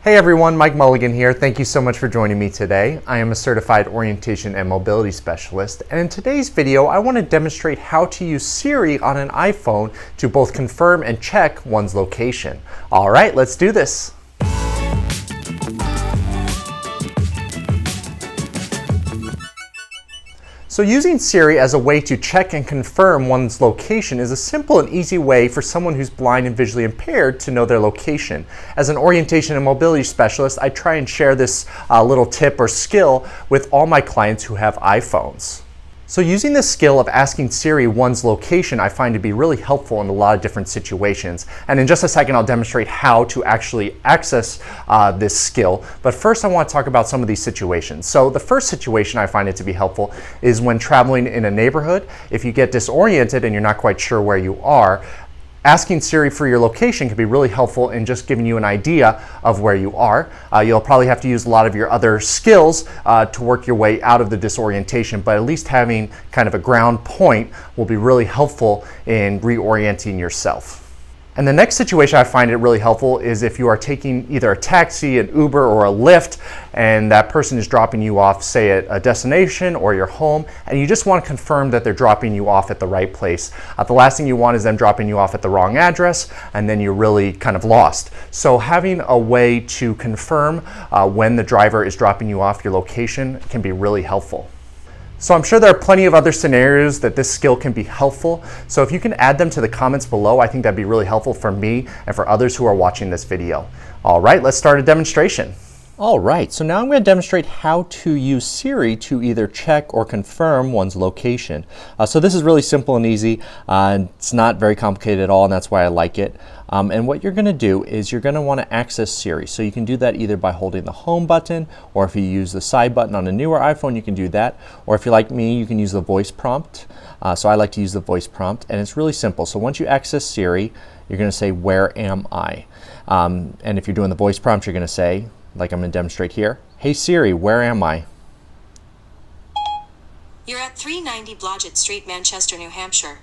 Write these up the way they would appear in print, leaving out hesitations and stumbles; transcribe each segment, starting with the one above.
Hey everyone, Mike Mulligan here. Thank you so much for joining me today. I am a certified orientation and mobility specialist, and in today's video I want to demonstrate how to use Siri on an iPhone to both confirm and check one's location. Alright, let's do this. So using Siri as a way to check and confirm one's location is a simple and easy way for someone who's blind and visually impaired to know their location. As an orientation and mobility specialist, I try and share this little tip or skill with all my clients who have iPhones. So using this skill of asking Siri one's location I find to be really helpful in a lot of different situations. And in just a second I'll demonstrate how to actually access this skill. But first I want to talk about some of these situations. So the first situation I find it to be helpful is when traveling in a neighborhood. If you get disoriented and you're not quite sure where you are, asking Siri for your location can be really helpful in just giving you an idea of where you are. You'll probably have to use a lot of your other skills to work your way out of the disorientation, but at least having kind of a ground point will be really helpful in reorienting yourself. And the next situation I find it really helpful is if you are taking either a taxi, an Uber, or a Lyft, and that person is dropping you off, say at a destination or your home, and you just want to confirm that they're dropping you off at the right place. The last thing you want is them dropping you off at the wrong address, and then you're really kind of lost. So having a way to confirm when the driver is dropping you off your location can be really helpful. So I'm sure there are plenty of other scenarios that this skill can be helpful. So if you can add them to the comments below, I think that'd be really helpful for me and for others who are watching this video. All right, let's start a demonstration. All right, so now I'm going to demonstrate how to use Siri to either check or confirm one's location. So this is really simple and easy. It's not very complicated at all, and that's why I like it. And what you're going to do is you're going to want to access Siri. So you can do that either by holding the home button, or if you use the side button on a newer iPhone, you can do that. Or if you're like me, you can use the voice prompt. So I like to use the voice prompt, and it's really simple. So once you access Siri, you're going to say, "Where am I?" And if you're doing the voice prompt, you're going to say, like I'm going to demonstrate here, "Hey Siri, where am I?" You're at 390 Blodgett Street, Manchester, New Hampshire.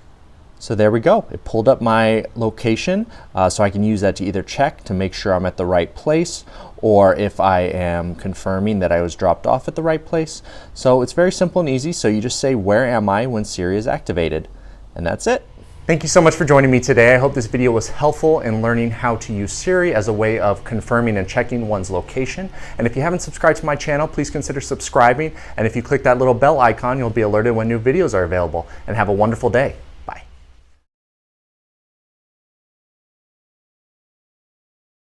So there we go. It pulled up my location, so I can use that to either check to make sure I'm at the right place, or if I am confirming that I was dropped off at the right place. So it's very simple and easy. So you just say, "Where am I?" when Siri is activated, and that's it. Thank you so much for joining me today. I hope this video was helpful in learning how to use Siri as a way of confirming and checking one's location. And if you haven't subscribed to my channel, please consider subscribing. And if you click that little bell icon, you'll be alerted when new videos are available. And have a wonderful day.